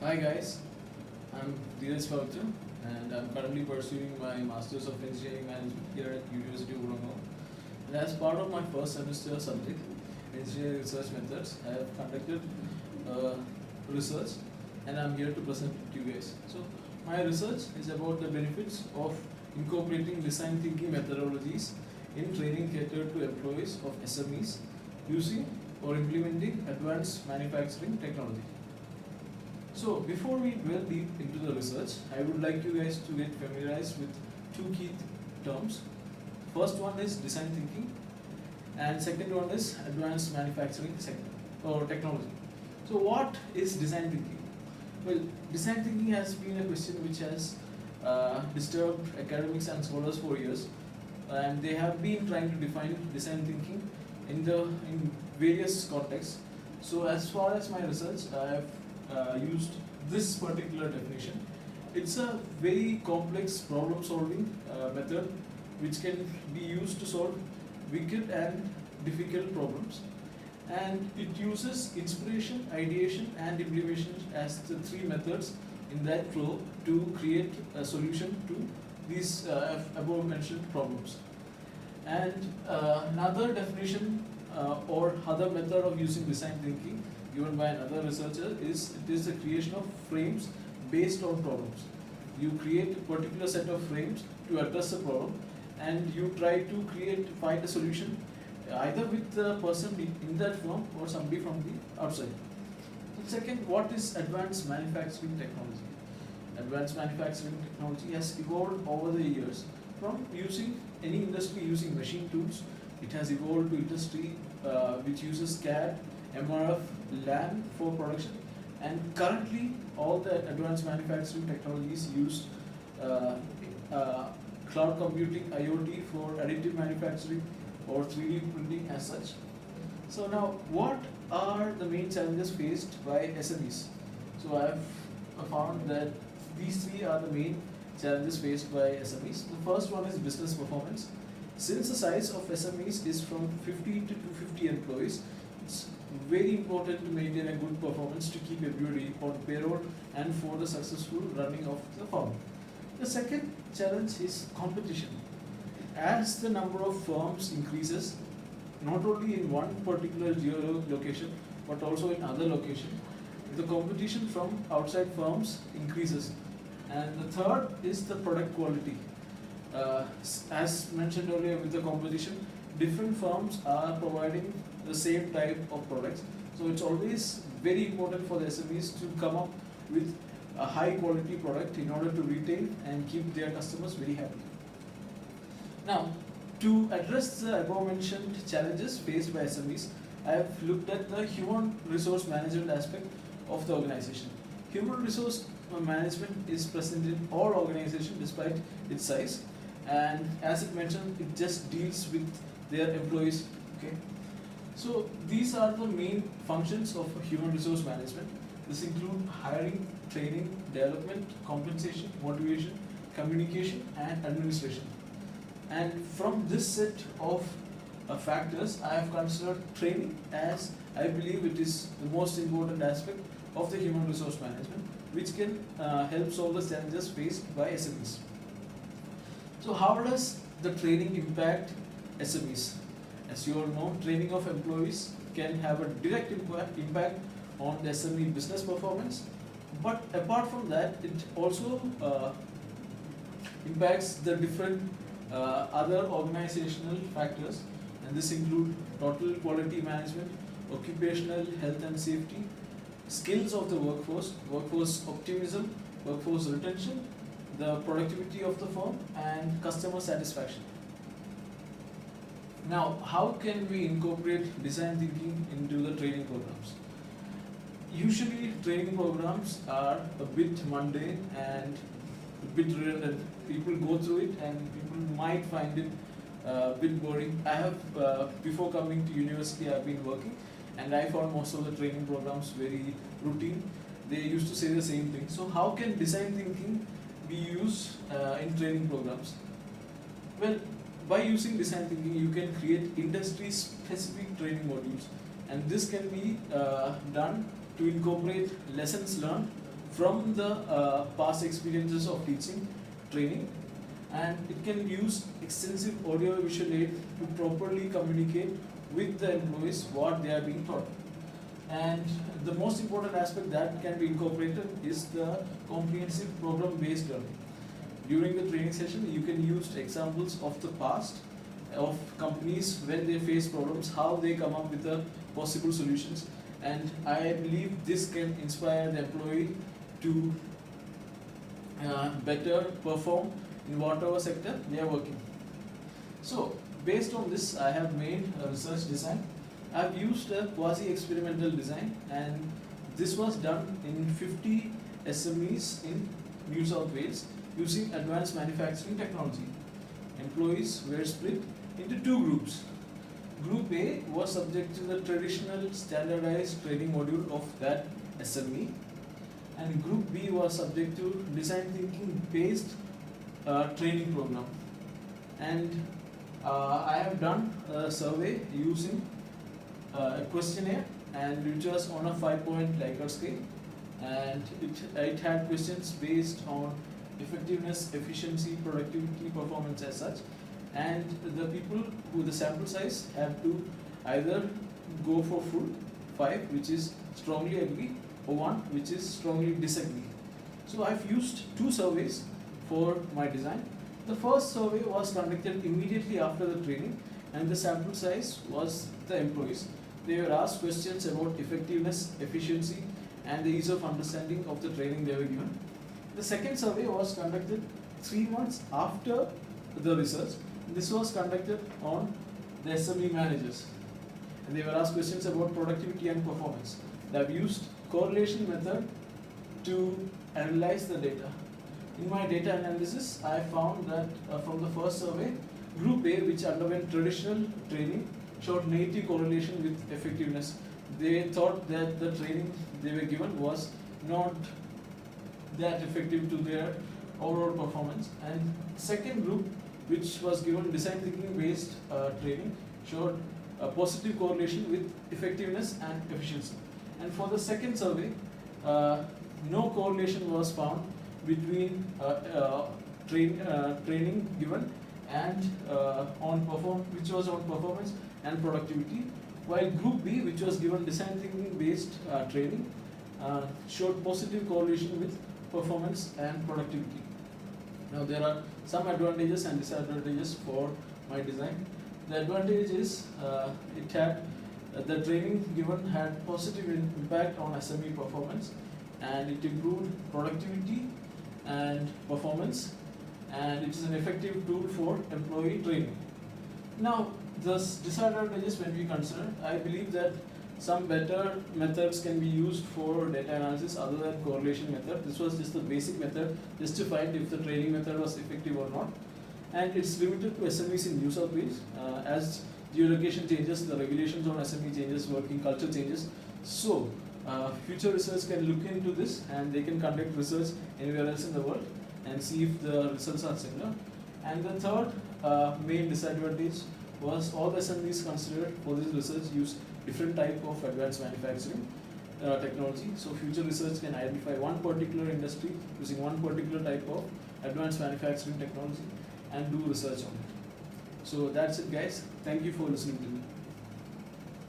Hi guys, I'm Dheeraj Pavitra and I'm currently pursuing my Masters of Engineering Management here at University of Wollongong. And as part of my first semester subject, Engineering Research Methods, I have conducted research and I'm here to present it to you guys. So my research is about the benefits of incorporating design thinking methodologies in training catered to employees of SMEs using or implementing advanced manufacturing technology. So before we delve deep into the research, I would like you guys to get familiarized with two key terms. First one is design thinking and second one is advanced manufacturing sector or technology. So what is design thinking? Well, design thinking has been a question which has disturbed academics and scholars for years, and they have been trying to define design thinking in various contexts. So as far as my research, I have used this particular definition. It's a very complex problem solving method which can be used to solve wicked and difficult problems, and it uses inspiration, ideation and implementation as the three methods in that flow to create a solution to these above mentioned problems. And another definition or other method of using design thinking given by another researcher is it is the creation of frames based on problems. You create a particular set of frames to address a problem and you try to find a solution either with the person in that firm or somebody from the outside. So second, what is advanced manufacturing technology? Advanced manufacturing technology has evolved over the years from using any industry using machine tools. It has evolved to industry which uses CAD, MRF, LAN for production, and currently all the advanced manufacturing technologies use cloud computing, IoT for additive manufacturing or 3D printing as such. So now, what are the main challenges faced by SMEs? So I have found that these three are the main challenges faced by SMEs. The first one is business performance. Since the size of SMEs is from 50 to 250 employees, it's very important to maintain a good performance to keep everybody on payroll and for the successful running of the firm. The second challenge is competition. As the number of firms increases, not only in one particular location but also in other locations, the competition from outside firms increases. And the third is the product quality. As mentioned earlier, with the competition, different firms are providing the same type of products. So it's always very important for the SMEs to come up with a high quality product in order to retain and keep their customers very happy. Now, to address the above mentioned challenges faced by SMEs, I have looked at the human resource management aspect of the organization. Human resource management is present in all organizations despite its size, and as it mentioned, it just deals with their employees. Okay, so these are the main functions of human resource management. This include hiring, training, development, compensation, motivation, communication, and administration. And from this set of factors, I have considered training as I believe it is the most important aspect of the human resource management, which can help solve the challenges faced by SMEs. So how does the training impact SMEs? As you all know, training of employees can have a direct impact on the SME business performance, but apart from that, it also impacts the different other organizational factors, and this include total quality management, occupational health and safety, skills of the workforce, workforce optimism, workforce retention, the productivity of the firm, and customer satisfaction. Now, how can we incorporate design thinking into the training programs? Usually, training programs are a bit mundane and a bit redundant. People go through it and people might find it a bit boring. I have, before coming to university, I've been working and I found most of the training programs very routine. They used to say the same thing. So how can design thinking be used in training programs? Well, by using design thinking, you can create industry-specific training modules, and this can be done to incorporate lessons learned from the past experiences of teaching, training, and it can use extensive audio visual aid to properly communicate with the employees what they are being taught. And the most important aspect that can be incorporated is the comprehensive program based learning. During the training session, you can use examples of the past of companies when they face problems, how they come up with the possible solutions, and I believe this can inspire the employee to better perform in whatever sector they are working. So based on this, I have made a research design. I have used a quasi-experimental design, and this was done in 50 SMEs in New South Wales using advanced manufacturing technology. Employees were split into two groups. Group A was subject to the traditional standardized training module of that SME, and Group B was subject to design thinking based training program. And I have done a survey using a questionnaire, and which was on a 5-point Likert scale, and it had questions based on effectiveness, efficiency, productivity, performance as such. And the people who the sample size have to either go for full 5, which is strongly agree, or 1, which is strongly disagree. So I've used 2 surveys for my design. The first survey was conducted immediately after the training, and the sample size was the employees. They were asked questions about effectiveness, efficiency, and the ease of understanding of the training they were given. The second survey was conducted 3 months after the research. This was conducted on the SME managers, and they were asked questions about productivity and performance. They have used correlation method to analyze the data. In my data analysis, I found that from the first survey, Group A, which underwent traditional training, showed negative correlation with effectiveness. They thought that the training they were given was not that effective to their overall performance. And second group, which was given design thinking based training, showed a positive correlation with effectiveness and efficiency. And for the second survey, no correlation was found between training given and which was on performance and productivity, while Group B, which was given design thinking based training, showed positive correlation with performance and productivity. Now there are some advantages and disadvantages for my design. The advantage is it had the training given had positive impact on SME performance, and it improved productivity and performance, and it is an effective tool for employee training. Now the disadvantages when we consider, I believe that some better methods can be used for data analysis other than correlation method. This was just the basic method just to find if the training method was effective or not. And it's limited to SMEs in New South Wales. As geolocation changes, the regulations on SME changes, working culture changes. So future research can look into this, and they can conduct research anywhere else in the world and see if the results are similar. And the third main disadvantage was all the SMEs considered for this research use different type of advanced manufacturing technology. So future research can identify one particular industry using one particular type of advanced manufacturing technology and do research on it. So that's it, guys. Thank you for listening to me.